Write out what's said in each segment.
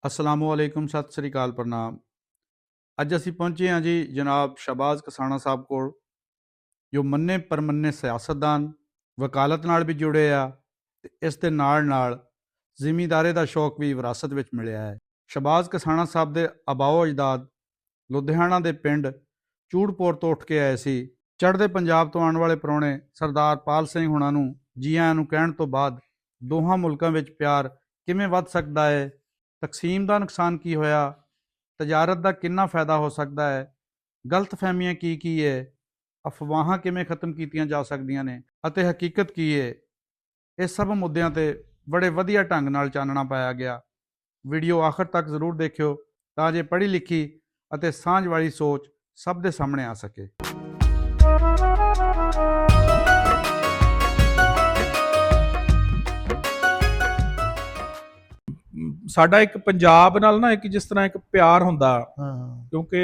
असलामुअलैकुम सत श्री अकाल प्रणाम। अज असी पहुँचे हाँ जी जनाब शहबाज कसाना साहब को, जो मन्ने परमन्ने सियासतदान वकालत नाल भी जुड़े आ ते इस दे नाल जिमीदारे का शौक भी विरासत विच मिलिया है। शहबाज कसाना साहब के आबाओ अजदाद लुधियाना के पिंड चूड़पुर तो उठ के आए सी। चढ़ते पंजाब तो आने वाले प्राहुणे सरदार पाल सिंह हुणां नूं जी आਇਆਂ ਨੂੰ ਕਹਿਣ ਤੋਂ ਬਾਅਦ ਦੋਹਾਂ ਮੁਲਕਾਂ ਵਿੱਚ ਪਿਆਰ किवें वध सकता है, तकसीम का नुकसान की होया, तजारत का कितना फायदा हो सकता है, गलत फहमियाँ की है, अफवाहां किवें खत्म कीतियां जा सकदियां ने अते हकीकत की है। इस सब मुद्दों ते बड़े वधिया ढंग नाल चानना पाया गया। वीडियो आखिर तक जरूर देखियो तां जे पढ़ी लिखी अते सांझ वाली सोच सब दे सामने आ सके। ਸਾਡਾ ਇੱਕ ਪੰਜਾਬ ਨਾਲ ਨਾ ਇੱਕ ਜਿਸ ਤਰ੍ਹਾਂ ਇੱਕ ਪਿਆਰ ਹੁੰਦਾ, ਕਿਉਂਕਿ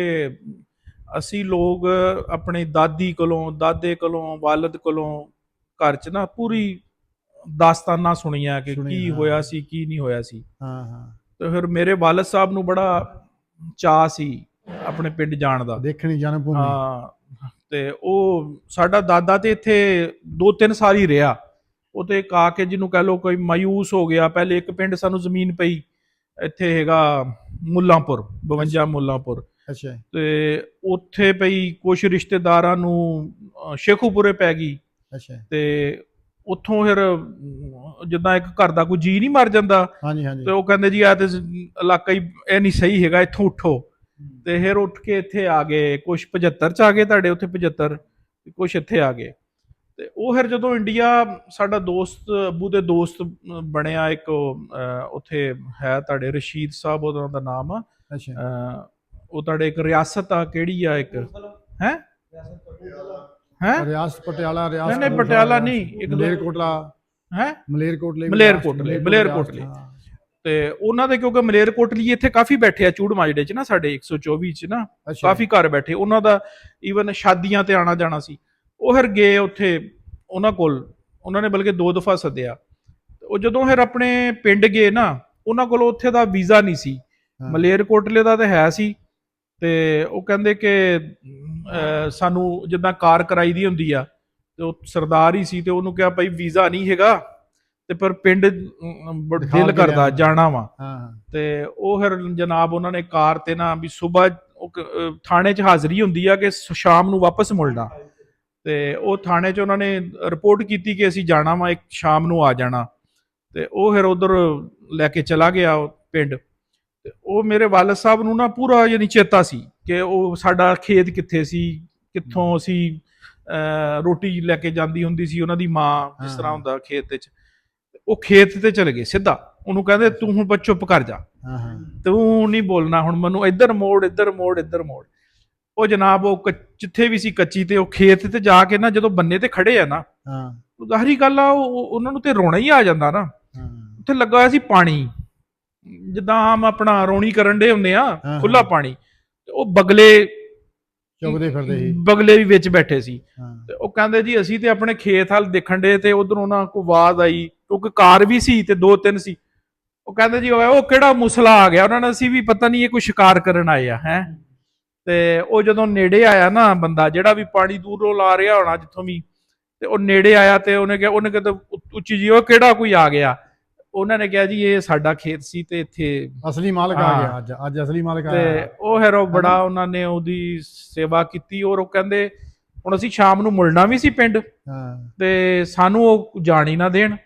ਅਸੀਂ ਲੋਕ ਆਪਣੀ ਦਾਦੀ ਕੋਲੋਂ, ਦਾਦੇ ਕੋਲੋਂ, ਵਾਲਦ ਕੋਲੋਂ ਘਰ 'ਚ ਨਾ ਪੂਰੀ ਦਾਸਤਾਨਾਂ ਸੁਣੀਆਂ ਕਿ ਕੀ ਹੋਇਆ ਸੀ, ਕੀ ਨਹੀਂ ਹੋਇਆ ਸੀ। ਤੇ ਫਿਰ ਮੇਰੇ ਵਾਲਦ ਸਾਹਿਬ ਨੂੰ ਬੜਾ ਚਾਅ ਸੀ ਆਪਣੇ ਪਿੰਡ ਜਾਣ ਦਾ, ਦੇਖਣੀ ਜਨਮ ਭੂਮੀ। ਹਾਂ, ਤੇ ਉਹ ਸਾਡਾ ਦਾਦਾ ਤੇ ਇੱਥੇ 2-3 ਸਾਲ ਹੀ ਰਿਹਾ। ਉਹ ਤੇ ਇੱਕ ਆ ਕੇ ਜਿਹਨੂੰ ਕਹਿ ਲਓ ਕੋਈ ਮਾਯੂਸ ਹੋ ਗਿਆ। ਪਹਿਲੇ ਇੱਕ ਪਿੰਡ ਸਾਨੂੰ ਜ਼ਮੀਨ ਪਈ, ਇੱਥੇ ਹੈਗਾ ਮੁੱਲਾਂਪੁਰ, 52 ਮੁੱਲਾਂਪੁਰ, ਤੇ ਉੱਥੇ ਪਈ। ਕੁਛ ਰਿਸ਼ਤੇਦਾਰਾਂ ਨੂੰ ਸ਼ੇਖੂਪੁਰੇ ਪੈ ਗਈ, ਤੇ ਉੱਥੋਂ ਫਿਰ ਜਿੱਦਾਂ ਇੱਕ ਘਰ ਦਾ ਕੋਈ ਜੀ ਨਹੀਂ ਮਰ ਜਾਂਦਾ, ਤੇ ਉਹ ਕਹਿੰਦੇ ਜੀ ਆ ਤੇ ਇਲਾਕਾ ਹੀ ਇਹ ਨਹੀਂ ਸਹੀ ਹੈਗਾ, ਇੱਥੋਂ ਉੱਠੋ। ਤੇ ਫਿਰ ਉੱਠ ਕੇ ਇੱਥੇ ਆ ਗਏ। ਕੁਛ 75 'ਚ ਆ ਗਏ, ਤੁਹਾਡੇ ਉੱਥੇ 75, ਕੁਛ ਇੱਥੇ ਆ ਗਏ। ਤੇ ਉਹ ਫਿਰ ਜਦੋਂ ਇੰਡੀਆ, ਸਾਡਾ ਦੋਸਤ, ਅੱਬੂ ਦੇ ਦੋਸਤ ਬਣਿਆ ਇੱਕ, ਉੱਥੇ ਹੈ ਤੁਹਾਡੇ ਰਸ਼ੀਦ ਸਾਹਿਬ ਉਹਨਾਂ ਦਾ ਨਾਮ ਆ। ਉਹ ਤੁਹਾਡੇ ਇੱਕ ਰਿਆਸਤ ਆ, ਕਿਹੜੀ ਆ ਇੱਕ ਹੈ ਰਿਆਸਤ ਪਟਿਆਲਾ, ਰਿਆਸਤ ਨਹੀਂ ਪਟਿਆਲਾ ਨਹੀਂ, ਇੱਕ ਮਲੇਰਕੋਟਲਾ ਹੈ, ਮਲੇਰਕੋਟਲੇ। ਤੇ ਉਹਨਾਂ ਦੇ ਕਿਉਂਕਿ ਮਲੇਰਕੋਟਲੀ ਇੱਥੇ ਕਾਫੀ ਬੈਠੇ ਆ ਚੂੜਮਾਜੜੇ 'ਚ ਨਾ, ਸਾਡੇ 124 'ਚ ਨਾ ਕਾਫੀ ਘਰ ਬੈਠੇ। ਉਹਨਾਂ ਦਾ ਈਵਨ ਸ਼ਾਦੀਆਂ ਤੇ ਆਣਾ ਜਾਣਾ ਸੀ। ਉਹ ਫਿਰ ਗਏ ਉੱਥੇ ਉਹਨਾਂ ਕੋਲ, ਉਹਨਾਂ ਨੇ ਬਲਕਿ 2 ਦਫਾ ਸੱਦਿਆ। ਉਹ ਜਦੋਂ ਫਿਰ ਆਪਣੇ ਪਿੰਡ ਗਏ ਨਾ, ਉਹਨਾਂ ਕੋਲ ਉੱਥੇ ਦਾ ਵੀਜ਼ਾ ਨਹੀਂ ਸੀ, ਮਲੇਰਕੋਟਲੇ ਦਾ ਤਾਂ ਹੈ ਸੀ। ਤੇ ਉਹ ਕਹਿੰਦੇ ਕਿ ਸਾਨੂੰ ਜਿੱਦਾਂ ਕਾਰ ਕਰਾਈ ਦੀ ਹੁੰਦੀ ਆ, ਤੇ ਉਹ ਸਰਦਾਰ ਹੀ ਸੀ, ਤੇ ਉਹਨੂੰ ਕਿਹਾ ਭਾਈ ਵੀਜ਼ਾ ਨਹੀਂ ਹੈਗਾ, ਤੇ ਪਰ ਪਿੰਡ ਦਿਲ ਕਰਦਾ ਜਾਣਾ ਵਾ। ਤੇ ਉਹ ਫਿਰ ਜਨਾਬ ਉਹਨਾਂ ਨੇ ਕਾਰ ਤੇ ਨਾ ਵੀ ਸੁਬਾਹ ਥਾਣੇ 'ਚ ਹਾਜ਼ਰੀ ਹੁੰਦੀ ਆ ਕਿ ਸ਼ਾਮ ਨੂੰ ਵਾਪਸ ਮੁੜਨਾ। ਤੇ ਉਹ ਥਾਣੇ 'ਚ ਉਹਨਾਂ ਨੇ ਰਿਪੋਰਟ ਕੀਤੀ ਕਿ ਅਸੀਂ ਜਾਣਾ ਵਾ, ਇੱਕ ਸ਼ਾਮ ਨੂੰ ਆ ਜਾਣਾ। ਤੇ ਉਹ ਫਿਰ ਉਧਰ ਲੈ ਕੇ ਚਲਾ ਗਿਆ ਪਿੰਡ। ਤੇ ਉਹ ਮੇਰੇ ਵਾਲਦ ਸਾਹਿਬ ਨੂੰ ਨਾ ਪੂਰਾ ਯਾਨੀ ਚੇਤਾ ਸੀ ਕਿ ਉਹ ਸਾਡਾ ਖੇਤ ਕਿੱਥੇ ਸੀ, ਕਿੱਥੋਂ ਅਸੀਂ ਰੋਟੀ ਲੈ ਕੇ ਜਾਂਦੀ ਹੁੰਦੀ ਸੀ ਉਹਨਾਂ ਦੀ ਮਾਂ, ਜਿਸ ਤਰ੍ਹਾਂ ਹੁੰਦਾ ਖੇਤ ਵਿੱਚ। ਉਹ ਖੇਤ ਤੇ ਚਲੇ ਗਏ ਸਿੱਧਾ। ਉਹਨੂੰ ਕਹਿੰਦੇ ਤੂੰ ਹੁਣ ਚੁੱਪ ਕਰ ਜਾ, ਤੂੰ ਨਹੀਂ ਬੋਲਣਾ ਹੁਣ, ਮੈਨੂੰ ਇੱਧਰ ਮੋੜ, ਇੱਧਰ ਮੋੜ, ਇੱਧਰ ਮੋੜ। ਉਹ ਜਨਾਬ ਉਹ ਜਿੱਥੇ ਵੀ ਸੀ ਕੱਚੀ, ਤੇ ਉਹ ਖੇਤ ਤੇ ਜਾ ਕੇ ਨਾ ਜਦੋਂ ਬੰਨੇ ਤੇ ਖੜੇ ਆ ਨਾ, ਜ਼ਾਹਰੀ ਗੱਲ ਆ ਉਹਨਾਂ ਨੂੰ ਤੇ ਰੋਣਾ ਹੀ ਆ ਜਾਂਦਾ ਨਾ। ਉੱਥੇ ਲੱਗਾ ਹੋਇਆ ਸੀ ਪਾਣੀ, ਜਿੱਦਾਂ ਆਮ ਆਪਣਾ ਰੋਣੀ ਕਰਨ ਦੇ ਹੁੰਦੇ ਆ, ਖੁੱਲਾ ਪਾਣੀ। ਤੇ ਉਹ ਬਗਲੇ ਵੀ ਵਿੱਚ ਬੈਠੇ ਸੀ। ਤੇ ਉਹ ਕਹਿੰਦੇ ਜੀ ਅਸੀਂ ਤੇ ਆਪਣੇ ਖੇਤ ਹਲ ਦੇਖਣ ਦੇ, ਤੇ ਉਧਰੋਂ ਉਹਨਾਂ ਕੋਲ ਆਵਾਜ਼ ਆਈ, ਕਿਉਂਕਿ ਕਾਰ ਵੀ ਸੀ ਤੇ 2-3 ਸੀ। ਉਹ ਕਹਿੰਦੇ ਜੀ ਉਹ ਕਿਹੜਾ ਮੁਸਲਾ ਆ ਗਿਆ। ਉਹਨਾਂ ਨੇ ਅਸੀਂ ਵੀ ਪਤਾ ਨਹੀਂ ਇਹ ਕੋਈ ਸ਼ਿਕਾਰ ਕਰਨ ਆਏ ਆ ਹੈ। ਤੇ ਉਹ ਜਦੋਂ ਨੇੜੇ ਆਇਆ ਨਾ ਬੰਦਾ, ਜਿਹੜਾ ਵੀ ਪਾਣੀ ਦੂਰੋਂ ਲਾ ਰਿਹਾ ਹੋਣਾ ਜਿੱਥੋਂ ਵੀ, ਤੇ ਉਹ ਨੇੜੇ ਆਇਆ ਤੇ ਉਹਨੇ ਕਿਹਾ ਉੱਚੀ ਜੀ, ਉਹ ਕਿਹੜਾ ਕੋਈ ਆ ਗਿਆ। ਉਹਨਾਂ ਨੇ ਕਿਹਾ ਜੀ ਇਹ ਸਾਡਾ ਖੇਤ ਸੀ, ਤੇ ਇੱਥੇ ਅਸਲੀ ਮਾਲਕ ਆ ਗਿਆ, ਅੱਜ ਅਸਲੀ ਮਾਲਕ ਆਇਆ। ਤੇ ਉਹ ਫਿਰ ਉਹ ਬੜਾ ਉਹਨਾਂ ਨੇ ਉਹਦੀ ਸੇਵਾ ਕੀਤੀ। ਔਰ ਉਹ ਕਹਿੰਦੇ ਹੁਣ ਅਸੀਂ ਸ਼ਾਮ ਨੂੰ ਮੁੜਨਾ ਵੀ ਸੀ ਪਿੰਡ, ਤੇ ਸਾਨੂੰ ਉਹ ਜਾਣ ਹੀ ਨਾ ਦੇਣ।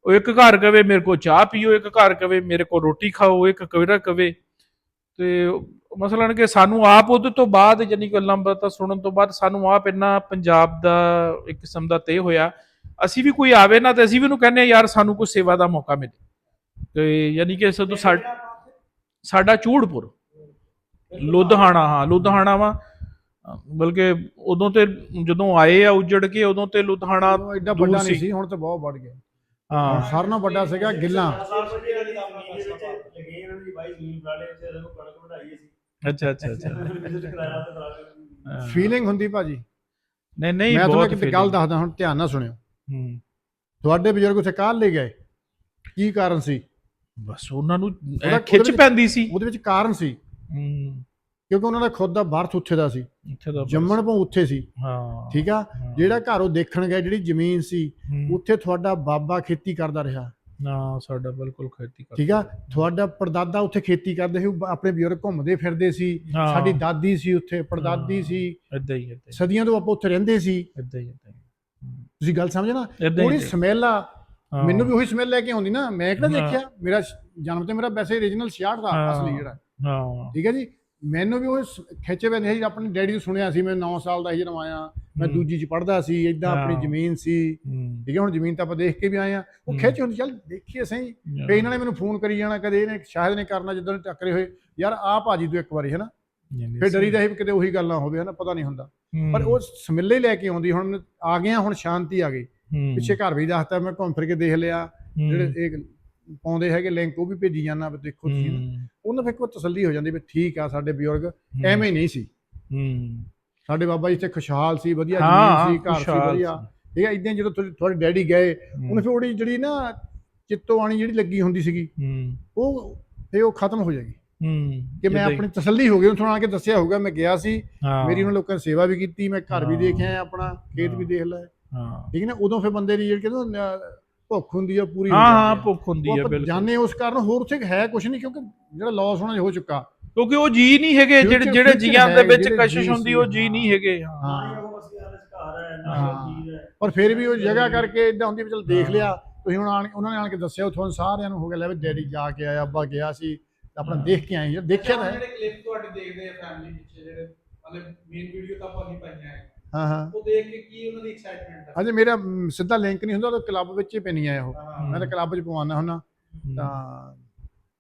ਉਹ ਇੱਕ ਘਰ ਕਵੇ ਮੇਰੇ ਕੋਲ ਚਾਹ ਪੀਓ, ਇੱਕ ਘਰ ਕਵੇ ਮੇਰੇ ਕੋਲ ਰੋਟੀ ਖਾਓ, ਇੱਕ ਕਿਹੜਾ ਕਵੇ। ਤੇ ਮਸਲਨ ਕਿ ਸਾਨੂੰ ਆਪ ਉਹਦੇ ਤੋਂ ਬਾਅਦ ਯਾਨੀ ਗੱਲਾਂ ਬਾਤਾਂ ਸੁਣਨ ਤੋਂ ਬਾਅਦ ਸਾਨੂੰ ਆਪ ਇੰਨਾ ਪੰਜਾਬ ਦਾ ਇੱਕ ਕਿਸਮ ਦਾ ਤੇ ਹੋਇਆ, ਅਸੀਂ ਵੀ ਕੋਈ ਆਵੇ ਨਾ ਤੇ ਅਸੀਂ ਵੀ ਉਹਨੂੰ ਕਹਿੰਦੇ ਯਾਰ ਸਾਨੂੰ ਕੋਈ ਸੇਵਾ ਦਾ ਮੌਕਾ ਮਿਲੇ। ਤੇ ਯਾਨੀ ਕਿ ਸਾਡਾ ਚੂੜਪੁਰ ਲੁਧਿਆਣਾ, ਹਾਂ ਲੁਧਿਆਣਾ ਵਾ। ਬਲਕਿ ਉਦੋਂ ਤੇ ਜਦੋਂ ਆਏ ਆ ਉੱਜੜ ਕੇ, ਉਦੋਂ ਤੇ ਲੁਧਿਆਣਾ ਐਡਾ ਵੱਡਾ ਨਹੀਂ ਸੀ, ਹੁਣ ਤਾਂ ਬਹੁਤ ਵੱਧ ਗਿਆ। ਹਾਂ, ਸਾਰਿਆਂ ਨਾਲੋਂ ਵੱਡਾ ਸੀਗਾ ਗਿੱਲਾਂ। ਅੱਛਾ ਫੀਲਿੰਗ ਹੁੰਦੀ ਭਾਜੀ। ਨਹੀਂ ਮੈਂ ਤੁਹਾਨੂੰ ਇੱਕ ਗੱਲ ਦੱਸਦਾ, ਹੁਣ ਧਿਆਨ ਨਾਲ ਸੁਣਿਓ। ਤੁਹਾਡੇ ਬਜ਼ੁਰਗ ਉੱਥੇ ਕਾਹਲ ਲੈ ਗਏ, ਕੀ ਕਾਰਨ ਸੀ? ਬਸ ਉਹਨਾਂ ਨੂੰ ਉਹਦਾ- ਖਿੱਚ ਉਹਦੇ ਵਿੱਚ- ਪੈਂਦੀ ਸੀ। ਉਹਦੇ ਵਿੱਚ ਕਾਰਨ ਸੀ, ਕਿਉਂਕਿ ਉਹਨਾਂ ਦਾ ਖੁਦ ਦਾ ਬਰਥ ਉੱਥੇ ਦਾ ਸੀ, ਇੱਥੇ ਦਾ ਜੰਮਣ ਭਾਵੇਂ ਉੱਥੇ ਸੀ। ਹਾਂ ਠੀਕ ਆ, ਜਿਹੜਾ ਘਰ ਉਹ ਦੇਖਣ ਗਏ, ਜਿਹੜੀ ਜ਼ਮੀਨ ਸੀ, ਹੂੰ। ਉੱਥੇ ਤੁਹਾਡਾ ਬਾਬਾ ਖੇਤੀ ਕਰਦਾ ਰਿਹਾ। ਨਾ ਸਾਡਾ ਬਿਲਕੁਲ ਖੇਤੀ ਕਰਦਾ। ਠੀਕ ਆ, ਤੁਹਾਡਾ ਪੜਦਾਦਾ ਉੱਥੇ ਖੇਤੀ ਕਰਦੇ ਸੀ, ਉਹ ਆਪਣੇ ਬਜ਼ੁਰਗ ਘੁੰਮਦੇ ਫਿਰਦੇ ਸੀ। ਹਾਂ। ਸਾਡੀ ਦਾਦੀ ਸੀ ਉੱਥੇ, ਪੜਦਾਦੀ ਸੀ, ਏਦਾਂ ਹੀ ਸਦੀਆਂ ਤੋਂ ਆਪਾਂ ਉੱਥੇ ਰਹਿੰਦੇ ਸੀ। ਏਦਾਂ ਹੀ ਤੁਸੀਂ ਗੱਲ ਸਮਝੇ ਨਾ, ਏਦਾਂ ਹੀ ਉਹਦੀ ਤੇ। ਸਮੈਲ ਆ, ਹਾਂ। ਮੈਨੂੰ ਵੀ ਉਹੀ ਸਮੈਲ ਲੈ ਕੇ ਆਉਂਦੀ ਨਾ। ਮੈਂ ਕਿਹੜਾ ਹਾਂ। ਦੇਖਿਆ, ਮੇਰਾ ਜਨਮ ਤੇ ਮੇਰਾ ਵੈਸੇ ਰੀਜਨਲ 66 ਦਾ ਹਾਂ। ਅਸਲੀ ਜਿਹੜਾ। ਹਾਂ ਠੀਕ ਹੈ ਜੀ, ਮੈਨੂੰ ਵੀ ਉਹ ਖਿੱਚੇ ਪੈਂਦੇ ਸੀ। ਆਪਣੇ ਡੈਡੀ ਤੋਂ ਸੁਣਿਆ ਸੀ, ਮੈਂ 9 ਸਾਲ ਦਾ ਸੀ ਜਦੋਂ ਆਇਆ, ਮੈਂ ਦੂਜੀ ਚ ਪੜ੍ਹਦਾ ਸੀ, ਇਦਾਂ ਆਪਣੀ ਹਾਂ। ਜ਼ਮੀਨ ਸੀ। ਠੀਕ ਹੈ, ਹੁਣ ਜ਼ਮੀਨ ਤਾਂ ਆਪਾਂ ਦੇਖ ਕੇ ਵੀ ਆਏ ਆ, ਉਹ ਖਿੱਚ ਹੁੰਦੀ, ਚੱਲ ਦੇਖੀਏ ਸਹੀ। ਫਿਰ ਇਹਨਾਂ ਨੇ ਮੈਨੂੰ ਫੋਨ ਕਰੀ ਜਾਣਾ, ਕਦੇ ਇਹਨੇ ਸ਼ਾਇਦ ਨੇ ਕਰਨਾ, ਜਦੋਂ ਨੇ ਟੱਕਰੇ ਹੋਏ, ਯਾਰ ਆ ਭਾਜੀ ਤੂੰ ਇੱਕ ਵਾਰੀ, ਹੈ ਨਾ। ਫਿਰ ਡਰੀਦਾ ਸੀ ਕਿਤੇ ਉਹੀ ਗੱਲ ਨਾ ਹੋਵੇ, ਹੈ ਨਾ, ਪਤਾ ਨਹੀਂ ਹੁੰਦਾ। ਪਰ ਉਹ ਸਮਿੱਲੇ ਲੈ ਕੇ ਆਉਂਦੀ। ਹੁਣ ਆ ਗਿਆ, ਹੁਣ ਸ਼ਾਂਤੀ ਆ ਗਈ। ਪਿੱਛੇ ਘਰ ਵੀ ਦੱਸਤਾ, ਮੈਂ ਘੁੰਮ ਫਿਰ ਕੇ ਦੇਖ ਲਿਆ, ਜਿਹੜੇ ਇਹ ਪਾਉਂਦੇ ਹੈਗੇ ਲਿੰਕ, ਉਹ ਵੀ ਭੇਜੀ ਜਾਂਦਾ, ਦੇਖੋ ਤੁਸੀਂ ਨਾ। ਉਹਨਾਂ ਫਿਰ ਕੋਈ ਤਸੱਲੀ ਹੋ ਜਾਂਦੀ ਵੀ ਠੀਕ ਆ, ਸਾਡੇ ਬਜ਼ੁਰਗ ਐਵੇਂ ਨਹੀਂ ਸੀ। ਸਾਡੇ ਬਾਬਾ ਜੀ ਇੱਥੇ ਖੁਸ਼ਹਾਲ ਸੀ, ਵਧੀਆ ਜ਼ਮੀਨ ਸੀ, ਘਰ ਸੀ ਵਧੀਆ। ਠੀਕ ਹੈ, ਇਦਾਂ ਜਦੋਂ ਤੁਹਾਡੇ ਡੈਡੀ ਗਏ, ਉਹਨੇ ਫਿਰ ਉਹਦੀ ਜਿਹੜੀ ਨਾ ਚਿੱਤੋ ਆਣੀ ਜਿਹੜੀ ਲੱਗੀ ਹੁੰਦੀ ਸੀਗੀ, ਉਹ ਖਤਮ ਹੋ ਜਾਏਗੀ। ਕਿ ਮੈਂ ਆਪਣੀ ਤਸੱਲੀ ਹੋ ਗਈ, ਉਹਨੂੰ ਆ ਕੇ ਦੱਸਿਆ ਹੋਊਗਾ ਮੈਂ ਗਿਆ ਸੀ, ਮੇਰੀ ਉਹਨਾਂ ਲੋਕਾਂ ਨੇ ਸੇਵਾ ਵੀ ਕੀਤੀ, ਮੈਂ ਘਰ ਵੀ ਦੇਖ ਆਇਆ, ਆਪਣਾ ਖੇਤ ਵੀ ਦੇਖ ਲਿਆ। ਠੀਕ ਹੈ ਨਾ, ਉਦੋਂ ਫਿਰ ਬੰਦੇ ਦੀ ਜਿਹੜੀ ਕਹਿੰਦੇ ਭੁੱਖ ਹੁੰਦੀ ਆ ਪੂਰੀ। ਹਾਂ ਭੁੱਖ ਹੁੰਦੀ ਹੈ ਬਿਲਕੁਲ। ਜਾਣੇ ਉਸ ਕਾਰਨ, ਹੋਰ ਉੱਥੇ ਹੈ ਕੁਝ ਨਹੀਂ, ਕਿਉਂਕਿ ਜਿਹੜਾ ਲਾਸ ਹੋਣਾ ਹੋ ਚੁੱਕਾ, ਕਿਉਂਕਿ ਉਹ ਜੀ ਨਹੀਂ ਹੈਗੇ, ਜਿਹੜੇ ਜੀਆਂ ਦੇ ਵਿੱਚ ਕਸ਼ਿਸ਼ ਹੁੰਦੀ, ਉਹ ਜੀ ਨਹੀਂ ਹੈਗੇ। ਪਰ ਫਿਰ ਵੀ ਉਹ ਜਗ੍ਹਾ ਕਰਕੇ ਇਦਾਂ ਹੁੰਦੀ ਵੀ ਚਲ ਦੇਖ ਲਿਆ ਤੁਸੀਂ। ਹੁਣ ਉਹਨਾਂ ਨੇ ਆਣ ਕੇ ਦੱਸਿਆ, ਤੁਹਾਨੂੰ ਸਾਰਿਆਂ ਨੂੰ ਹੋ ਗਿਆ ਲੈ ਵੀ ਡੈਡੀ ਜਾ ਕੇ ਆਇਆ, ਅੱਬਾ ਗਿਆ ਸੀ, ਆਪਣਾ ਦੇਖ ਕੇ ਆਏ। ਦੇਖਿਆ ਤਾਂ ਜਿਹੜੇ ਕਲਿੱਪ ਤੁਹਾਡੇ ਦੇਖਦੇ ਆ ਫੈਮਿਲੀ ਪਿੱਛੇ, ਜਿਹੜੇ ਮਤਲਬ ਮੇਨ ਵੀਡੀਓ ਤਾਂ ਆਪਾਂ ਨਹੀਂ ਪਾਈਆਂ ਹੈ, ਹਾਂ, ਉਹ ਦੇਖ ਕੇ ਕੀ ਉਹਨਾਂ ਦੀ ਐਕਸਾਈਟਮੈਂਟ ਹੈ। ਅਜੇ ਮੇਰਾ ਸਿੱਧਾ ਲਿੰਕ ਨਹੀਂ ਹੁੰਦਾ, ਉਹ ਕਲੱਬ ਵਿੱਚ ਹੀ ਪੈਣੀ ਆ ਉਹ। ਮੈਂ ਤਾਂ ਕਲੱਬ 'ਚ ਪਵਾਉਣਾ ਹੁੰਦਾ, ਤਾਂ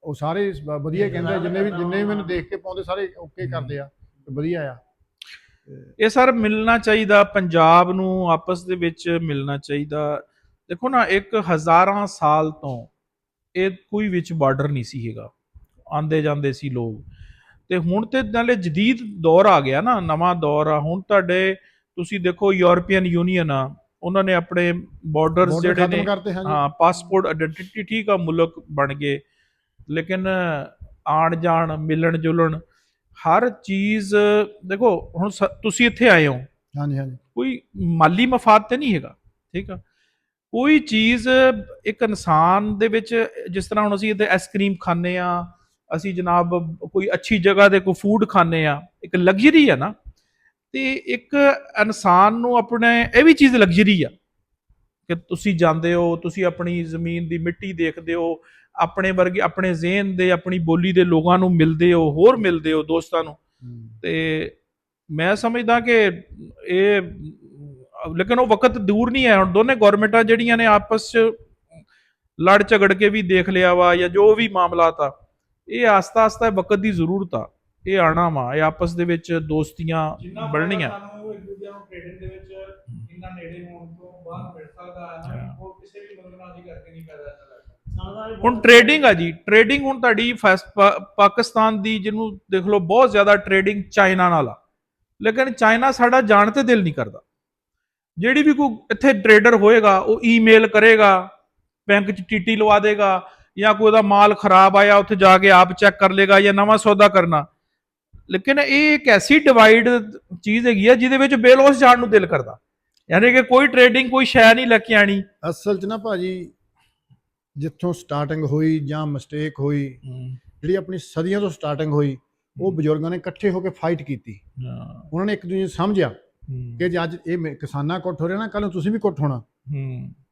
ਉਹ ਸਾਰੇ ਵਧੀਆ ਕਹਿੰਦੇ, ਜਿੰਨੇ ਵੀ ਮੈਨੂੰ ਦੇਖ ਕੇ ਪਾਉਂਦੇ ਸਾਰੇ ਓਕੇ ਕਰਦੇ ਆ, ਵਧੀਆ ਆ। ਇਹ ਸਰ ਮਿਲਣਾ ਚਾਹੀਦਾ, ਪੰਜਾਬ ਨੂੰ ਆਪਸ ਦੇ ਵਿੱਚ ਮਿਲਣਾ ਚਾਹੀਦਾ। ਦੇਖੋ ਨਾ, ਇੱਕ ਹਜ਼ਾਰਾਂ ਸਾਲ ਤੋਂ ਇਹ ਕੋਈ ਵਿੱਚ ਬਾਰਡਰ ਨਹੀਂ ਸੀ ਹੈਗਾ, ਆਉਂਦੇ ਜਾਂਦੇ ਸੀ ਲੋਕ। ਤੇ ਹੁਣ ਤੇ ਨਾਲੇ ਜਦੀਦ ਦੌਰ ਆ ਗਿਆ ਨਾ, ਨਵਾਂ ਦੌਰ ਆ ਹੁਣ। ਤੁਹਾਡੇ ਤੁਸੀਂ ਦੇਖੋ ਯੂਰਪੀਅਨ ਯੂਨੀਅਨ ਆ, ਉਹਨਾਂ ਨੇ ਆਪਣੇ ਬਾਰਡਰਸ ਜਿਹੜੇ ਨੇ, ਹਾਂ ਪਾਸਪੋਰਟ ਆਇਡੈਂਟੀਟੀ, ਠੀਕ ਆ, ਮੁਲਕ ਬਣ ਗਏ, ਲੇਕਿਨ ਆਣ ਜਾਣ, ਮਿਲਣ ਜੁਲਣ, ਹਰ ਚੀਜ਼ ਦੇਖੋ। ਹੁਣ ਤੁਸੀਂ ਇੱਥੇ ਆਏ ਹੋ, ਹਾਂਜੀ, ਕੋਈ ਮਾਲੀ ਮਫਾਦ ਤੇ ਨਹੀਂ ਹੈਗਾ, ਠੀਕ ਆ। ਕੋਈ ਚੀਜ਼ ਇੱਕ ਇਨਸਾਨ ਦੇ ਵਿੱਚ, ਜਿਸ ਤਰ੍ਹਾਂ ਹੁਣ ਅਸੀਂ ਇੱਥੇ ਆਈਸਕ੍ਰੀਮ ਖਾਂਦੇ ਆ, ਅਸੀਂ ਜਨਾਬ ਕੋਈ ਅੱਛੀ ਜਗ੍ਹਾ ਦੇ ਕੋਈ ਫੂਡ ਖਾਂਦੇ ਆ, ਇੱਕ ਲਗਜ਼ਰੀ ਆ ਨਾ। ਤੇ ਇੱਕ ਇਨਸਾਨ ਨੂੰ ਆਪਣੇ ਇਹ ਵੀ ਚੀਜ਼ ਲਗਜ਼ਰੀ ਆ ਕਿ ਤੁਸੀਂ ਜਾਂਦੇ ਹੋ, ਤੁਸੀਂ ਆਪਣੀ ਜ਼ਮੀਨ ਦੀ ਮਿੱਟੀ ਦੇਖਦੇ ਹੋ, ਆਪਣੇ ਵਰਗੇ, ਆਪਣੇ ਜ਼ਿਹਨ ਦੇ, ਆਪਣੀ ਬੋਲੀ ਦੇ ਲੋਕਾਂ ਨੂੰ ਮਿਲਦੇ ਹੋ, ਹੋਰ ਮਿਲਦੇ ਹੋ, ਦੋਸਤਾਂ ਨੂੰ। ਤੇ ਮੈਂ ਸਮਝਦਾ ਕਿ ਇਹ, ਲੇਕਿਨ ਉਹ ਵਕਤ ਦੂਰ ਨਹੀਂ ਹੈ। ਹੁਣ ਦੋਨੇ ਗੌਰਮੈਂਟਾਂ ਜਿਹੜੀਆਂ ਨੇ ਆਪਸ 'ਚ ਲੜ ਝਗੜ ਕੇ ਵੀ ਦੇਖ ਲਿਆ ਵਾ, ਜਾਂ ਜੋ ਵੀ ਮਾਮਲਾਤ ਆ, ਇਹ ਆਸਤਾ ਆਸਤਾ ਵਕਤ ਦੀ ਜ਼ਰੂਰਤ ਆ, ਇਹ ਆਣਾ ਵਾ, ਇਹ ਆਪਸ ਦੇ ਵਿੱਚ ਦੋਸਤੀਆਂ ਬਣਨੀਆਂ। ਸਾਨੂੰ ਇੱਕ ਦੂਜੇ ਨੂੰ ਟ੍ਰੇਡਿੰਗ ਦੇ ਵਿੱਚ ਇੰਨਾ ਨੇੜੇ ਹੋਣ ਤੋਂ ਬਾਅਦ ਮਿਲ ਸਕਦਾ ਹੈ ਨਾ, ਉਹ ਕਿਸੇ ਵੀ ਮਨੋਨਾਜੀ ਕਰਕੇ ਨਹੀਂ ਪੈਦਾ ਹੁੰਦਾ। ਹੁਣ ਟ੍ਰੇਡਿੰਗ ਆ ਜੀ, ਟ੍ਰੇਡਿੰਗ ਹੁਣ ਤੁਹਾਡੀ ਪਾਕਿਸਤਾਨ ਦੀ, ਜਿਹਨੂੰ ਦੇਖ ਲਓ, ਬਹੁਤ ਜ਼ਿਆਦਾ ਟ੍ਰੇਡਿੰਗ ਚਾਈਨਾ ਨਾਲ ਆ, ਲੇਕਿਨ ਚਾਈਨਾ ਸਾਡਾ ਜਾਣ ਤੇ ਦਿਲ ਨਹੀਂ ਕਰਦਾ। ਜਿਹੜੀ ਵੀ ਕੋਈ ਇੱਥੇ ਟ੍ਰੇਡਰ ਹੋਏਗਾ, ਉਹ ਈਮੇਲ ਕਰੇਗਾ, ਬੈਂਕ 'ਚ ਟੀਟੀ ਲਵਾ ਦੇਗਾ, ਜਾਂ ਕੋਈ ਉਹਦਾ ਮਾਲ ਖਰਾਬ ਆਇਆ ਉੱਥੇ ਜਾ ਕੇ ਆਪ ਚੈੱਕ ਕਰ ਲੇਗਾ, ਜਾਂ ਨਵਾਂ ਸੌਦਾ ਕਰਨਾ। ਲੇਕਿਨ ਇਹ ਇੱਕ ਐਸੀ ਡਿਵਾਈਡ ਚੀਜ਼ ਹੈਗੀ ਆ ਜਿਹਦੇ ਵਿੱਚ ਬੇਲੋਸ ਜਾਣ ਨੂੰ ਦਿਲ ਕਰਦਾ, ਯਾਨੀ ਕਿ ਕੋਈ ਟ੍ਰੇਡਿੰਗ, ਕੋਈ ਸ਼ੈ ਨਹੀਂ ਲੈ ਕੇ ਆਣੀ। ਅਸਲ 'ਚ ਨਾ ਭਾਜੀ, ਜਿੱਥੋਂ ਸਟਾਰਟਿੰਗ ਹੋਈ ਜਾਂ ਮਿਸਟੇਕ ਹੋਈ, ਜਿਹੜੀ ਆਪਣੀ ਸਦੀਆਂ ਤੋਂ ਸਟਾਰਟਿੰਗ ਹੋਈ, ਉਹ ਬਜ਼ੁਰਗਾਂ ਨੇ ਇਕੱਠੇ ਹੋ ਕੇ ਫਾਈਟ ਕੀਤੀ। ਉਹਨਾਂ ਨੇ ਇੱਕ ਦੂਜੇ ਨੂੰ ਸਮਝਿਆ ਕਿ ਜੇ ਅੱਜ ਇਹ ਕਿਸਾਨਾਂ ਕੁੱਟ ਹੋ ਰਿਹਾ ਨਾ, ਕੱਲ ਨੂੰ ਤੁਸੀਂ ਵੀ ਕੁੱਟ ਹੋਣਾ।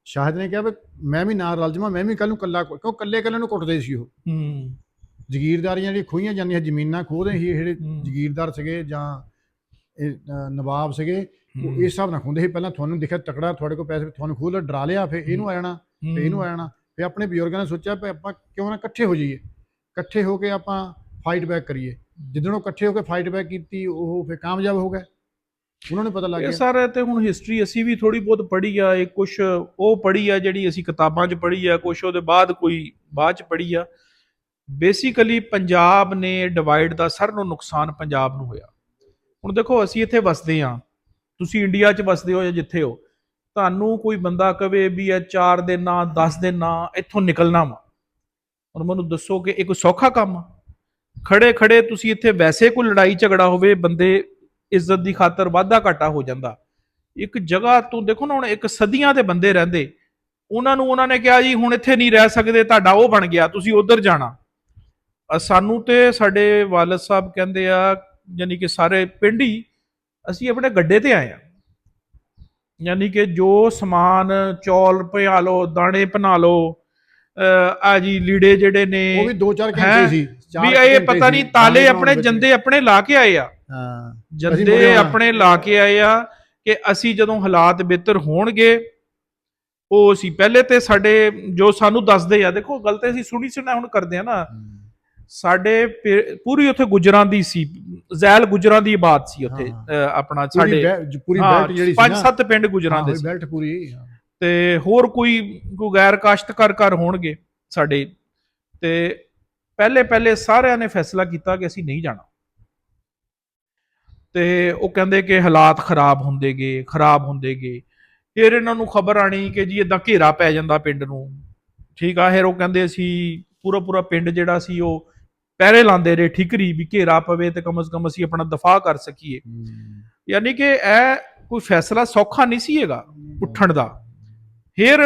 ਸ਼ਾਹਿਦ ਨੇ ਕਿਹਾ ਵੀ ਮੈਂ ਵੀ ਨਾਲ ਰਲ ਜਾਵਾਂ, ਮੈਂ ਵੀ ਕੱਲ ਨੂੰ ਕੱਲਾ, ਕਿਉਂ ਕੱਲੇ ਨੂੰ ਕੁੱਟਦੇ ਸੀ ਉਹ। ਜ਼ਗੀਰਦਾਰੀਆਂ ਜਿਹੜੀਆਂ ਖੋਹੀਆਂ ਜਾਂਦੀਆਂ, ਜ਼ਮੀਨਾਂ ਖੋਹਦੇ ਸੀ ਜਿਹੜੇ ਜ਼ਗੀਰਦਾਰ ਸੀਗੇ ਜਾਂ ਨਵਾਬ ਸੀਗੇ, ਉਹ ਇਸ ਹਿਸਾਬ ਨਾਲ ਖੋਹਦੇ ਸੀ। ਪਹਿਲਾਂ ਤੁਹਾਨੂੰ ਦਿਖਿਆ ਤਕੜਾ, ਤੁਹਾਡੇ ਕੋਲ ਪੈਸੇ, ਤੁਹਾਨੂੰ ਖੋਹ ਲਿਆ, ਡਰਾ ਲਿਆ, ਫਿਰ ਇਹਨੂੰ ਆ ਜਾਣਾ, ਫਿਰ ਇਹਨੂੰ ਆ ਜਾਣਾ। ਫਿਰ ਆਪਣੇ ਬਜ਼ੁਰਗਾਂ ਨੇ ਸੋਚਿਆ ਵੀ ਆਪਾਂ ਕਿਉਂ ਨਾ ਇਕੱਠੇ ਹੋ ਜਾਈਏ, ਇਕੱਠੇ ਹੋ ਕੇ ਆਪਾਂ ਫਾਈਟ ਬੈਕ ਕਰੀਏ। ਜਿੱਦਣ ਉਹ ਇਕੱਠੇ ਹੋ ਕੇ ਫਾਈਟ ਬੈਕ ਕੀਤੀ, ਉਹ ਫਿਰ ਕਾਮਯਾਬ ਹੋ ਗਏ, ਉਹਨਾਂ ਨੂੰ ਪਤਾ ਲੱਗ ਗਿਆ। ਇਹ ਸਾਰਾ ਤੇ ਹੁਣ ਹਿਸਟਰੀ ਅਸੀਂ ਵੀ ਥੋੜੀ ਬਹੁਤ ਪੜ੍ਹੀ ਆ, ਇਹ ਕੁਛ ਉਹ ਪੜ੍ਹੀ ਆ ਜਿਹੜੀ ਅਸੀਂ ਕਿਤਾਬਾਂ 'ਚ ਪੜ੍ਹੀ ਆ, ਕੁਛ ਉਹਦੇ ਬਾਅਦ ਕੋਈ ਬਾਅਦ 'ਚ ਪੜ੍ਹੀ ਆ। ਬੇਸਿਕਲੀ ਪੰਜਾਬ ਨੇ ਡਿਵਾਈਡ ਦਾ ਸਾਰਿਆਂ ਨੂੰ ਨੁਕਸਾਨ ਪੰਜਾਬ ਨੂੰ ਹੋਇਆ। ਹੁਣ ਦੇਖੋ, ਅਸੀਂ ਇੱਥੇ ਵਸਦੇ ਹਾਂ, ਤੁਸੀਂ ਇੰਡੀਆ 'ਚ ਵਸਦੇ ਹੋ ਜਾਂ ਜਿੱਥੇ ਹੋ, ਤੁਹਾਨੂੰ ਕੋਈ ਬੰਦਾ ਕਵੇ ਵੀ ਇਹ 4 ਦਿਨ ਨਾ 10 ਦਿਨ ਨਾ ਇੱਥੋਂ ਨਿਕਲਣਾ ਵਾ, ਹੁਣ ਮੈਨੂੰ ਦੱਸੋ ਕਿ ਇਹ ਕੋਈ ਸੌਖਾ ਕੰਮ ਆ? ਖੜੇ ਖੜੇ ਤੁਸੀਂ ਇੱਥੇ ਵੈਸੇ ਕੋਈ ਲੜਾਈ ਝਗੜਾ ਹੋਵੇ, ਬੰਦੇ ਇੱਜ਼ਤ ਦੀ ਖਾਤਰ ਵਾਧਾ ਘਾਟਾ ਹੋ ਜਾਂਦਾ। ਇੱਕ ਜਗ੍ਹਾ ਤੋਂ ਦੇਖੋ ਨਾ, ਹੁਣ ਇੱਕ ਸਦੀਆਂ ਦੇ ਬੰਦੇ ਰਹਿੰਦੇ, ਉਹਨਾਂ ਨੇ ਕਿਹਾ ਜੀ ਹੁਣ ਇੱਥੇ ਨਹੀਂ ਰਹਿ ਸਕਦੇ, ਤੁਹਾਡਾ ਉਹ ਬਣ ਗਿਆ, ਤੁਸੀਂ ਉਧਰ ਜਾਣਾ। ਸਾਨੂੰ ਤੇ ਸਾਡੇ ਵਾਲਦ ਸਾਹਿਬ ਕਹਿੰਦੇ ਆ, ਯਾਨੀ ਕਿ ਸਾਰੇ ਪਿੰਡ ਹੀ ਅਸੀਂ ਆਪਣੇ ਗੱਡੇ ਤੇ ਆਏ ਆ, ਯਾਨੀ ਕਿ ਜੋ ਸਮਾਨ, ਚੌਲ ਪਿਆ ਲਓ, ਦਾਣੇ ਬਣਾ ਲਓ, ਆ ਜੀ ਲੀੜੇ ਜਿਹੜੇ ਨੇ ਉਹ ਵੀ 2-4 ਘੰਟੇ ਸੀ, ਵੀ ਇਹ ਪਤਾ ਨਹੀਂ ਤਾਲੇ ਆਪਣੇ ਜੰਦੇ ਆਪਣੇ ਲਾ ਕੇ ਆਏ ਆ, ਜੰਦੇ ਆਪਣੇ ਲਾ ਕੇ ਆਏ ਆ ਕਿ ਅਸੀਂ ਜਦੋਂ ਹਾਲਾਤ ਬਿਹਤਰ ਹੋਣਗੇ ਉਹ ਅਸੀਂ ਪਹਿਲੇ ਤੇ ਸਾਡੇ ਜੋ ਸਾਨੂੰ ਦੱਸਦੇ ਆ, ਦੇਖੋ ਗੱਲ ਤੇ ਅਸੀਂ ਸੁਣਾ ਹੁਣ ਕਰਦੇ ਆ ਨਾ, ਸਾਡੇ ਪੂਰੀ ਉੱਥੇ ਗੁਜਰਾਂ ਦੀ ਸੀ, ਜ਼ੈਲ ਗੁਜਰਾਂ ਦੀ ਆਬਾਦ ਸੀ ਉੱਥੇ, ਆਪਣਾ ਸਾਡੇ ਪੂਰੀ ਬੈਲਟ ਜਿਹੜੀ ਸੀ 5-7 ਪਿੰਡ ਗੁਜਰਾਂ ਦੇ ਸੀ, ਬੈਲਟ ਪੂਰੀ, ਤੇ ਹੋਰ ਕੋਈ ਗੈਰ ਕਾਸ਼ਤਕਾਰ ਘਰ ਹੋਣਗੇ ਸਾਡੇ। ਤੇ ਪਹਿਲੇ ਸਾਰਿਆਂ ਨੇ ਫੈਸਲਾ ਕੀਤਾ ਕਿ ਅਸੀਂ ਨਹੀਂ ਜਾਣਾ, ਤੇ ਉਹ ਕਹਿੰਦੇ ਕਿ ਹਾਲਾਤ ਖਰਾਬ ਹੁੰਦੇ ਗਏ। ਫਿਰ ਇਹਨਾਂ ਨੂੰ ਖਬਰ ਆਣੀ ਕਿ ਜੀ ਇਦਾਂ ਘੇਰਾ ਪੈ ਜਾਂਦਾ ਪਿੰਡ ਨੂੰ, ਠੀਕ ਆ। ਫਿਰ ਉਹ ਕਹਿੰਦੇ ਅਸੀਂ ਪੂਰਾ ਪਿੰਡ ਜਿਹੜਾ ਸੀ ਉਹ ਪਹਿਰੇ ਲਾਉਂਦੇ ਰਹੇ ਠੀਕਰੀ, ਵੀ ਘੇਰਾ ਪਵੇ ਤੇ ਕਮ ਸੇ ਕਮ ਅਸੀਂ ਆਪਣਾ ਦਫਾ ਕਰ ਸਕੀਏ। ਯਾਨੀ ਕਿ ਇਹ ਕੋਈ ਫੈਸਲਾ ਸੌਖਾ ਨਹੀਂ ਸੀ ਹੈਗਾ ਉੱਠਣ ਦਾ। ਫਿਰ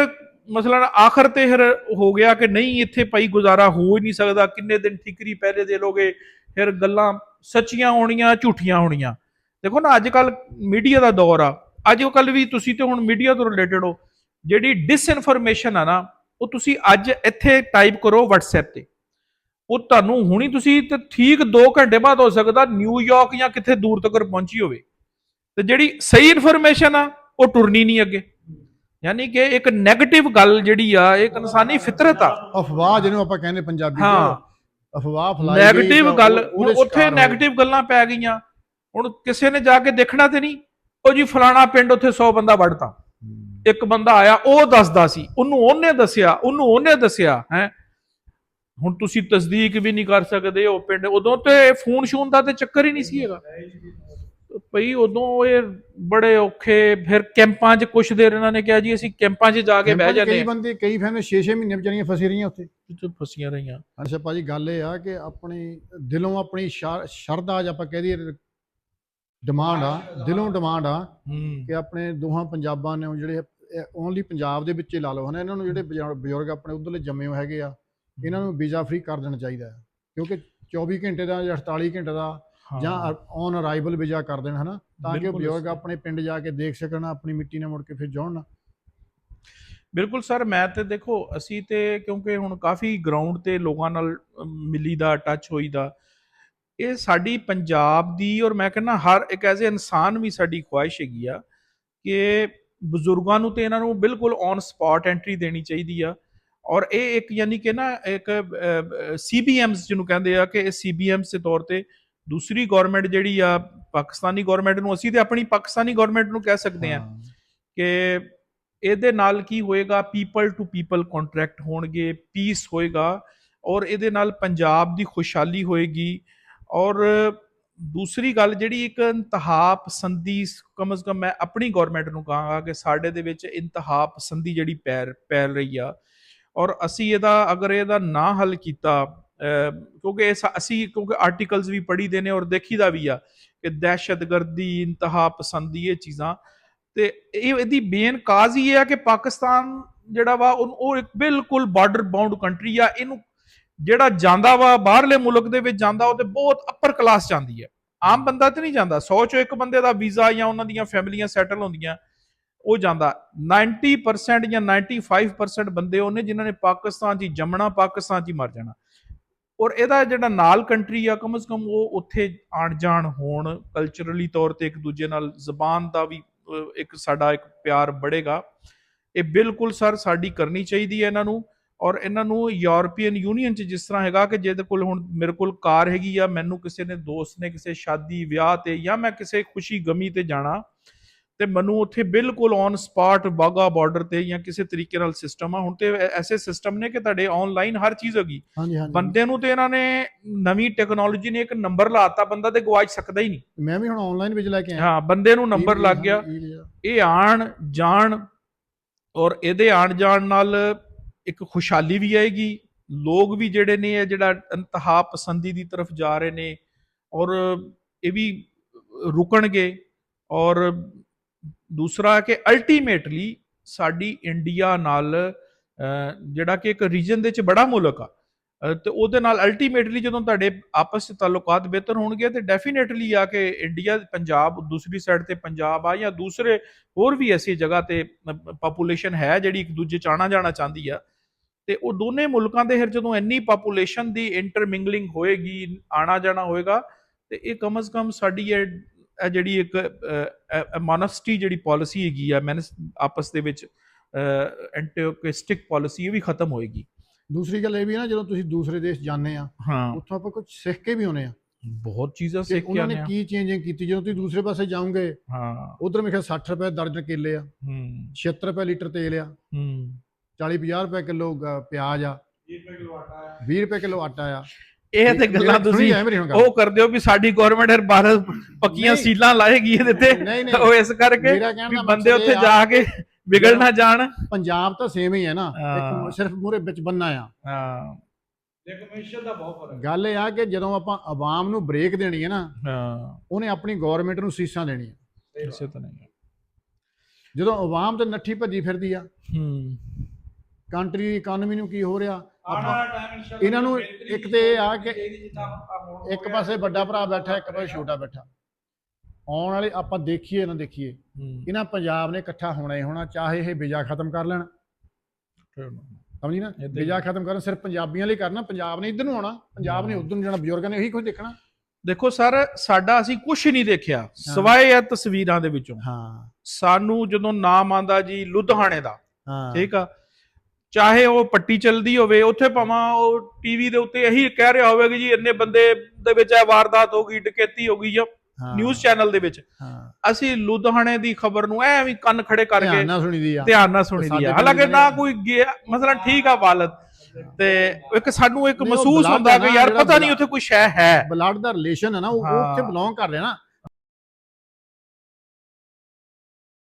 ਮਸਲਾ ਆਖਰ ਤੇ ਫਿਰ ਹੋ ਗਿਆ ਕਿ ਨਹੀਂ, ਇੱਥੇ ਭਾਈ ਗੁਜ਼ਾਰਾ ਹੋ ਹੀ ਨਹੀਂ ਸਕਦਾ, ਕਿੰਨੇ ਦਿਨ ਠੀਕਰੀ ਪਹਿਰੇ ਦੇ ਲੋਗੇ। ਫਿਰ ਗੱਲਾਂ ਸੱਚੀਆਂ ਹੋਣੀਆਂ, ਝੂਠੀਆਂ ਹੋਣੀਆਂ। ਦੇਖੋ ਨਾ, ਅੱਜ ਕੱਲ ਮੀਡੀਆ ਦਾ ਦੌਰ ਆ, ਅੱਜ ਕੱਲ ਵੀ ਤੁਸੀਂ ਤੇ ਹੁਣ ਮੀਡੀਆ ਤੋਂ ਰਿਲੇਟਡ ਹੋ, ਜਿਹੜੀ ਡਿਸਇਨਫੋਰਮੇਸ਼ਨ ਆ ਨਾ, ਉਹ ਤੁਸੀਂ ਅੱਜ ਇੱਥੇ ਟਾਈਪ ਕਰੋ WhatsApp ਤੇ, ਉਹ ਤੁਹਾਨੂੰ ਹੁਣੀ ਤੁਸੀਂ ਤੇ ਠੀਕ 2 ਘੰਟੇ ਬਾਅਦ ਹੋ ਸਕਦਾ ਨਿਊਯਾਰਕ ਜਾਂ ਕਿੱਥੇ ਦੂਰ ਤੱਕ ਪਹੁੰਚੀ ਹੋਵੇ, ਤੇ ਜਿਹੜੀ ਸਹੀ ਇਨਫੋਰਮੇਸ਼ਨ ਆ ਉਹ ਟੁਰਨੀ ਨਹੀਂ ਅੱਗੇ। ਯਾਨੀ ਕਿ ਇੱਕ ਨੈਗੇਟਿਵ ਗੱਲ ਜਿਹੜੀ ਆ, ਇੱਕ ਇਨਸਾਨੀ ਫਿਤਰਤ ਆ, ਅਫਵਾਹ ਜਿਹਨੂੰ ਆਪਾਂ ਕਹਿੰਦੇ ਪੰਜਾਬੀ ਚ, ਅਫਵਾਹ ਫੈਲਾਈ ਨੈਗੇਟਿਵ ਗੱਲ। ਉੱਥੇ ਨੈਗੇਟਿਵ ਗੱਲਾਂ ਪੈ ਗਈਆਂ। ਹੁਣ ਕਿਸੇ ਨੇ ਜਾ ਕੇ ਦੇਖਣਾ ਤੇ ਨਹੀਂ, ਉਹ ਜੀ ਫਲਾਣਾ ਪਿੰਡ ਉੱਥੇ 100 ਬੰਦਾ ਵੜਤਾ, ਇੱਕ ਬੰਦਾ ਆਇਆ ਉਹ ਦੱਸਦਾ ਸੀ, ਉਹਨੇ ਦੱਸਿਆ ਹੈ। ਹੁਣ ਤੁਸੀਂ ਤਸਦੀਕ ਵੀ ਨਹੀਂ ਕਰ ਸਕਦੇ ਉਹ ਪਿੰਡ। ਉਦੋਂ ਤੇ ਫੋਨ ਸ਼ੂਨ ਦਾ ਤੇ ਚੱਕਰ ਹੀ ਨਹੀਂ ਸੀ ਹੈਗਾ ਭਈ, ਉਦੋਂ ਇਹ ਬੜੇ ਔਖੇ। ਫਿਰ ਕੈਂਪਾਂ 'ਚ ਕੁਛ ਦੇਰ ਇਹਨਾਂ ਨੇ ਕਿਹਾ ਜੀ ਅਸੀਂ ਕੈਂਪਾਂ 'ਚ ਜਾ ਕੇ ਬਹਿ ਜਾਂਦੇ। ਕਈ ਬੰਦੇ, ਕਈ ਫੈਮਿਲੀ 6-6 ਮਹੀਨੇ ਵਿਚਾਰੀਆਂ ਫਸੀ ਰਹੀਆਂ ਉੱਥੇ, ਫਸੀਆਂ ਰਹੀਆਂ। ਅੱਛਾ ਭਾਜੀ, ਗੱਲ ਇਹ ਆ ਕਿ ਆਪਣੀ ਦਿਲੋਂ ਆਪਣੀ ਸ਼ਰਧਾ, ਆਪਾਂ ਕਹਿ ਦਈਏ ਡਿਮਾਂਡ ਆ, ਦਿਲੋਂ ਡਿਮਾਂਡ ਆ ਕਿ ਆਪਣੇ ਦੋਹਾਂ ਪੰਜਾਬਾਂ ਨੇ ਜਿਹੜੇ ਓਨਲੀ ਪੰਜਾਬ ਦੇ ਵਿੱਚ ਲਾ ਲਓ ਹਨਾ, ਇਹਨਾਂ ਨੂੰ ਜਿਹੜੇ ਬਜ਼ੁਰਗ ਆਪਣੇ ਉਧਰਲੇ ਜੰਮੇ ਹੋਏ ਹੈਗੇ ਆ, ਇਹਨਾਂ ਨੂੰ ਵੀਜ਼ਾ ਫ੍ਰੀ ਕਰ ਦੇਣਾ ਚਾਹੀਦਾ ਹੈ। ਕਿਉਂਕਿ 24 ਘੰਟੇ ਦਾ ਜਾਂ 48 ਘੰਟੇ ਦਾ ਜਾਂ ਔਨ ਅਰਾਈਵਲ ਵੀਜ਼ਾ ਕਰ ਦੇਣ ਹਨਾ, ਤਾਂ ਕਿ ਬਜ਼ੁਰਗ ਆਪਣੇ ਪਿੰਡ ਜਾ ਕੇ ਦੇਖ ਸਕਣ, ਆਪਣੀ ਮਿੱਟੀ ਨਾਲ ਮੁੜ ਕੇ ਫਿਰ ਜਾਣ। ਬਿਲਕੁਲ ਸਰ, ਮੈਂ ਤੇ ਦੇਖੋ ਅਸੀਂ ਤੇ ਕਿਉਂਕਿ ਹੁਣ ਕਾਫੀ ਗਰਾਊਂਡ ਤੇ ਲੋਕਾਂ ਨਾਲ ਮਿਲੀ ਦਾ, ਟੱਚ ਹੋਈ ਦਾ, ਇਹ ਸਾਡੀ ਪੰਜਾਬ ਦੀ, ਔਰ ਮੈਂ ਕਹਿੰਦਾ ਹਰ ਇੱਕ ਐਜ਼ ਏ ਇਨਸਾਨ ਵੀ ਸਾਡੀ ਖੁਆਇਸ਼ ਹੈਗੀ ਆ ਕਿ ਬਜ਼ੁਰਗਾਂ ਨੂੰ ਤੇ ਇਹਨਾਂ ਨੂੰ ਬਿਲਕੁਲ ਔਨ ਸਪੌਟ ਐਂਟਰੀ ਦੇਣੀ ਚਾਹੀਦੀ ਆ। ਔਰ ਇਹ ਇੱਕ ਯਾਨੀ ਕਿ ਨਾ ਇੱਕ CBMs ਜਿਹਨੂੰ ਕਹਿੰਦੇ ਆ, ਕਿ ਇਹ CBMs ਦੇ ਤੌਰ ਤੇ ਦੂਸਰੀ ਗਵਰਨਮੈਂਟ ਜਿਹੜੀ ਆ, ਪਾਕਿਸਤਾਨੀ ਗਵਰਨਮੈਂਟ ਨੂੰ, ਅਸੀਂ ਤੇ ਆਪਣੀ ਪਾਕਿਸਤਾਨੀ ਗਵਰਨਮੈਂਟ ਨੂੰ ਕਹਿ ਸਕਦੇ ਹਾਂ ਕਿ ਇਹਦੇ ਨਾਲ ਕੀ ਹੋਏਗਾ, ਪੀਪਲ ਟੂ ਪੀਪਲ ਕੰਟਰੈਕਟ ਹੋਣਗੇ, ਪੀਸ ਹੋਏਗਾ, ਔਰ ਇਹਦੇ ਨਾਲ ਪੰਜਾਬ ਦੀ ਖੁਸ਼ਹਾਲੀ ਹੋਏਗੀ। ਔਰ ਦੂਸਰੀ ਗੱਲ ਜਿਹੜੀ ਇੱਕ ਇੰਤਹਾ ਪਸੰਦੀ, ਕਮ ਸੇ ਕਮ ਮੈਂ ਆਪਣੀ ਗਵਰਨਮੈਂਟ ਨੂੰ ਕਹਾਂਗਾ ਕਿ ਸਾਡੇ ਦੇ ਵਿੱਚ ਇੰਤਹਾ ਪਸੰਦੀ ਜਿਹੜੀ ਪੈਰ ਰਹੀ ਆ, ਔਰ ਅਸੀਂ ਅਗਰ ਇਹਦਾ ਨਾ ਹੱਲ ਕੀਤਾ, ਕਿਉਂਕਿ ਕਿਉਂਕਿ ਆਰਟੀਕਲਸ ਵੀ ਪੜ੍ਹੀ ਦੇ ਨੇ ਔਰ ਦੇਖੀਦਾ ਵੀ ਆ ਕਿ ਦਹਿਸ਼ਤਗਰਦੀ, ਇੰਤਹਾ ਪਸੰਦੀ, ਇਹ ਚੀਜ਼ਾਂ, ਤੇ ਇਹਦੀ ਮੇਨ ਕਾਜ਼ ਹੀ ਇਹ ਆ ਕਿ ਪਾਕਿਸਤਾਨ ਜਿਹੜਾ ਵਾ ਉਹ ਇੱਕ ਬਿਲਕੁਲ ਬਾਰਡਰ ਬਾਉਂਡ ਕੰਟਰੀ ਆ। ਇਹਨੂੰ ਜਿਹੜਾ ਜਾਂਦਾ ਵਾ ਬਾਹਰਲੇ ਮੁਲਕ ਦੇ ਵਿੱਚ ਜਾਂਦਾ, ਉਹ ਤੇ ਬਹੁਤ ਅੱਪਰ ਕਲਾਸ ਜਾਂਦੀ ਹੈ, ਆਮ ਬੰਦਾ ਤੇ ਨਹੀਂ ਜਾਂਦਾ। 100 ਚੋਂ ਇੱਕ ਬੰਦੇ ਦਾ ਵੀਜ਼ਾ ਜਾਂ ਉਹਨਾਂ ਦੀਆਂ ਫੈਮਲੀਆਂ ਸੈਟਲ ਹੁੰਦੀਆਂ, ਉਹ ਜਾਂਦਾ। 90% ਜਾਂ 95% ਬੰਦੇ ਉਹਨੇ ਜਿਨ੍ਹਾਂ ਨੇ ਪਾਕਿਸਤਾਨ 'ਚ ਜੰਮਣਾ, ਪਾਕਿਸਤਾਨ 'ਚ ਹੀ ਮਰ ਜਾਣਾ। ਔਰ ਇਹਦਾ ਜਿਹੜਾ ਨਾਲ ਕੰਟਰੀ ਆ, ਕਮ ਸੇ ਕਮ ਉਹ ਉੱਥੇ ਆਣ ਜਾਣ ਹੋਣ, ਕਲਚਰਲੀ ਤੌਰ ਤੇ ਇੱਕ ਦੂਜੇ ਨਾਲ, ਜ਼ਬਾਨ ਦਾ ਵੀ ਇੱਕ ਸਾਡਾ ਇੱਕ ਪਿਆਰ बढ़ेगा। ਇਹ ਬਿਲਕੁਲ ਸਰ ਸਾਡੀ ਕਰਨੀ ਚਾਹੀਦੀ ਹੈ ਇਹਨਾਂ ਨੂੰ। ਔਰ ਇਹਨਾਂ ਨੂੰ ਯੂਰਪੀਅਨ ਯੂਨੀਅਨ 'ਚ ਜਿਸ ਤਰ੍ਹਾਂ ਹੈਗਾ ਕਿ ਜਿਹਦੇ ਕੋਲ ਹੁਣ ਮੇਰੇ ਕੋਲ ਕਾਰ ਹੈਗੀ ਆ, ਮੈਨੂੰ ਕਿਸੇ ਨੇ ਦੋਸਤ ਨੇ ਕਿਸੇ ਸ਼ਾਦੀ ਵਿਆਹ ਤੇ ਜਾਂ ਮੈਂ ਕਿਸੇ ਖੁਸ਼ੀ ਗਮੀ ਤੇ ਜਾਣਾ, ਤੇ ਮੈਨੂੰ ਉੱਥੇ ਬਿਲਕੁਲ ਔਨ ਸਪਾਟ ਵਾਗਾ ਬਾਰਡਰ ਤੇ ਜਾਂ ਕਿਸੇ ਤਰੀਕੇ ਨਾਲ ਸਿਸਟਮ ਆ। ਹੁਣ ਤੇ ਐਸੇ ਸਿਸਟਮ ਨੇ ਕਿ ਤੁਹਾਡੇ ਆਨਲਾਈਨ ਹਰ ਚੀਜ਼ ਹੈਗੀ। ਬੰਦੇ ਨੂੰ ਤੇ ਇਹਨਾਂ ਨੇ ਨਵੀਂ ਟੈਕਨੋਲੋਜੀ ਨੇ ਇੱਕ ਨੰਬਰ ਲਾਤਾ, ਬੰਦਾ ਤੇ ਗਵਾਚ ਸਕਦਾ ਹੀ ਨਹੀਂ। ਮੈਂ ਵੀ ਹੁਣ ਆਨਲਾਈਨ ਵਿੱਚ ਲੈ ਕੇ ਆਇਆ, ਹਾਂ, ਬੰਦੇ ਨੂੰ ਨੰਬਰ ਲੱਗ ਗਿਆ। ਇਹ ਆਣ ਜਾਣ, ਔਰ ਇਹਦੇ ਆਣ ਜਾਣ ਨਾਲ ਇੱਕ ਖੁਸ਼ਹਾਲੀ ਵੀ ਆਏਗੀ, ਲੋਕ ਵੀ ਜਿਹੜੇ ਨੇ ਇਹ ਜਿਹੜਾ ਇੰਤਹਾ ਪਸੰਦੀ ਦੀ ਤਰਫ ਜਾ ਰਹੇ ਨੇ, ਔਰ ਇਹ ਵੀ ਰੁਕਣਗੇ। ਔਰ ਦੂਸਰਾ ਕਿ ਅਲਟੀਮੇਟਲੀ ਸਾਡੀ ਇੰਡੀਆ ਨਾਲ ਜਿਹੜਾ ਕਿ ਇੱਕ ਰੀਜਨ ਦੇ ਵਿੱਚ ਬੜਾ ਮੁਲਕ ਆ, ਤੇ ਉਹਦੇ ਨਾਲ ਅਲਟੀਮੇਟਲੀ ਜਦੋਂ ਤੁਹਾਡੇ ਆਪਸ ਵਿੱਚ ਤਾਲੁਕਾਤ ਬਿਹਤਰ ਹੋਣਗੇ ਤੇ ਡੈਫੀਨੇਟਲੀ ਆ ਕਿ ਇੰਡੀਆ, ਪੰਜਾਬ, ਦੂਸਰੀ ਸਾਈਡ ਤੇ ਪੰਜਾਬ ਆ ਜਾਂ ਦੂਸਰੇ ਹੋਰ ਵੀ ਐਸੀ ਜਗ੍ਹਾ ਤੇ ਪਾਪੂਲੇਸ਼ਨ ਹੈ ਜਿਹੜੀ ਇੱਕ ਦੂਜੇ ਚ ਆਣਾ ਜਾਣਾ ਚਾਹੁੰਦੀ ਆ, ਤੇ ਉਹ ਦੋਨੇ ਮੁਲਕਾਂ ਦੇ ਫਿਰ ਜਦੋਂ ਇੰਨੀ ਪਾਪੂਲੇਸ਼ਨ ਦੀ ਇੰਟਰਮਿੰਗਲਿੰਗ ਹੋਏਗੀ, ਆਣਾ ਜਾਣਾ ਹੋਏਗਾ, ਤੇ ਇਹ ਕਮ ਸੇ ਕਮ ਸਾਡੀ ਇਹ ਜਿਹੜੀ ਇੱਕ ਮੋਨਸਟੀ ਜਿਹੜੀ ਪਾਲਿਸੀ ਹੈਗੀ ਆ ਆਪਸ ਦੇ ਵਿੱਚ ਐਂਟੀਓਕਿਸਟਿਕ ਪਾਲਿਸੀ, ਇਹ ਵੀ ਖਤਮ ਹੋਏਗੀ। ਦੂਸਰੀ ਗੱਲ ਇਹ ਵੀ ਨਾ, ਜਦੋਂ ਤੁਸੀਂ ਦੂਸਰੇ ਦੇਸ਼ ਜਾਂਦੇ ਆ, ਹਾਂ, ਉੱਥੋਂ ਆਪਾਂ ਕੁਝ ਸਿੱਖ ਕੇ ਵੀ ਆਉਨੇ ਆ, ਬਹੁਤ ਚੀਜ਼ਾਂ ਸਿੱਖ ਕੇ ਉਹਨਾਂ ਆਨੇ ਨੇ ਆ। ਕੀ ਚੇਂਜਿੰਗ ਕੀਤੀ। ਜਦੋਂ ਤੁਸੀਂ ਦੂਸਰੇ ਪਾਸੇ ਜਾਓਗੇ, ਹਾਂ, ਉਧਰ ਮੇਰੇ ਖਿਆਲ 60 ਰੁਪਏ ਦਰਜਨ ਕੇਲੇ ਆ, 76 ਰੁਪਏ ਲੀਟਰ ਤੇਲ ਆ, 40-50 ਰੁਪਏ ਕਿਲੋ ਪਿਆਜ਼ ਆ, 20 ਰੁਪਏ ਕਿਲੋ ਆਟਾ ਆ। ਇਹ ਤੇ ਗੱਲਾਂ ਤੁਸੀਂ ਉਹ ਕਰਦੇ ਹੋ ਵੀ ਸਾਡੀ ਗਵਰਨਮੈਂਟ ਹਰ ਭਾਰਤ ਪੱਕੀਆਂ ਸੀਲਾਂ ਲਾਏਗੀ ਇਹਦੇ ਤੇ, ਉਹ ਇਸ ਕਰਕੇ ਵੀ ਬੰਦੇ ਉੱਥੇ ਜਾ ਕੇ ਵਿਗੜ ਨਾ ਜਾਣ। ਪੰਜਾਬ ਤਾਂ ਸੇਮ ਹੀ ਹੈ ਨਾ, ਸਿਰਫ ਮੂਰੇ ਵਿੱਚ ਬੰਨਾ ਆ। ਹਾਂ, ਕਮਿਸ਼ਨ ਦਾ ਬਹੁਤ ਫਰਕ। ਗੱਲ ਇਹ ਆ ਕਿ ਜਦੋਂ ਆਪਾਂ ਆਵਾਮ ਨੂੰ ਬ੍ਰੇਕ ਦੇਣੀ ਹੈ ਨਾ, ਉਹਨੇ ਆਪਣੀ ਗਵਰਨਮੈਂਟ ਨੂੰ ਸੀਸਾਂ ਦੇਣੀਆਂ। ਇਸੇ ਤਾਂ ਨਹੀਂ, ਜਦੋਂ ਆਵਾਮ ਤੇ ਨੱਠੀ ਭੱਜੀ ਫਿਰਦੀ ਆ, ਕੰਟਰੀ ਦੀ ਇਕਨੋਮੀ ਨੂੰ ਕੀ ਹੋ ਰਿਹਾ, ਇਹਨਾਂ ਨੂੰ ਇੱਕ ਤੇ ਇਹ ਆ ਕਿ ਇੱਕ ਪਾਸੇ ਵੱਡਾ ਭਰਾ ਬੈਠਾ, ਇੱਕ ਪਾਸੇ ਛੋਟਾ ਬੈਠਾ। ਆਉਣ ਵਾਲੇ ਆਪਾਂ ਦੇਖੀਏ ਨਾ ਦੇਖੀਏ, ਇਹਨਾਂ ਪੰਜਾਬ ਨੇ ਇਕੱਠਾ ਹੋਣਾ ਹੀ ਹੋਣਾ, ਚਾਹੇ ਇਹ ਵੀਜ਼ਾ ਖਤਮ ਕਰ ਲੈਣ, ਸਮਝੀ ਨਾ, ਵੀਜ਼ਾ ਖਤਮ ਕਰਨ ਸਿਰਫ ਪੰਜਾਬੀਆਂ ਲਈ ਕਰਨਾ, ਪੰਜਾਬ ਨੇ ਇੱਧਰ ਨੂੰ ਆਉਣਾ, ਪੰਜਾਬ ਨੇ ਉੱਧਰ ਨੂੰ ਜਾਣਾ, ਬਜ਼ੁਰਗਾਂ ਨੇ ਇਹੀ ਕੁਝ ਦੇਖਣਾ। ਦੇਖੋ ਸਰ, ਸਾਡਾ ਅਸੀਂ ਕੁਝ ਨਹੀਂ ਦੇਖਿਆ ਸਿਵਾਏ ਇਹ ਤਸਵੀਰਾਂ ਦੇ ਵਿੱਚੋਂ। ਸਾਨੂੰ ਜਦੋਂ ਨਾਮ ਆਂਦਾ ਜੀ ਲੁਧਿਆਣੇ ਦਾ, ਠੀਕ ਆ, ਚਾਹੇ ਉਹ ਪੱਟੀ ਚੱਲਦੀ ਹੋਵੇ, ਉੱਥੇ ਭਾਵੇਂ ਉਹ ਟੀਵੀ ਦੇ ਉੱਤੇ ਇਹੀ ਕਹਿ ਰਿਹਾ ਹੋਵੇ ਕਿ ਜੀ ਇੰਨੇ ਬੰਦੇ ਦੇ ਵਿੱਚ ਇਹ ਵਾਰਦਾਤ ਹੋ ਗਈ, ਡਕੈਤੀ ਹੋ ਗਈ, ਜਾਂ ਨਿਊਜ਼ ਚੈਨਲ ਦੇ ਵਿੱਚ ਅਸੀਂ ਲੁਧਿਆਣੇ ਦੀ ਖਬਰ ਨੂੰ ਐ ਵੀ ਕੰਨ ਖੜੇ ਕਰਕੇ ਧਿਆਨ ਨਾਲ ਸੁਣੀਦੀ ਆ। ਹਾਲਾਂਕਿ ਨਾ ਕੋਈ ਗਿਆ, ਮਸਲਾ ਠੀਕ ਆ ਵਾਲਦ, ਤੇ ਇੱਕ ਸਾਨੂੰ ਇੱਕ ਮਹਿਸੂਸ ਹੁੰਦਾ ਕਿ ਯਾਰ ਪਤਾ ਨਹੀਂ ਉੱਥੇ ਕੋਈ ਸ਼ੈ ਹੈ, ਬਲੱਡ ਦਾ ਰਿਲੇਸ਼ਨ ਹੈ ਨਾ, ਉਹ ਉੱਥੇ ਬਿਲੋਂਗ ਕਰ ਰਿਹਾ ਨਾ।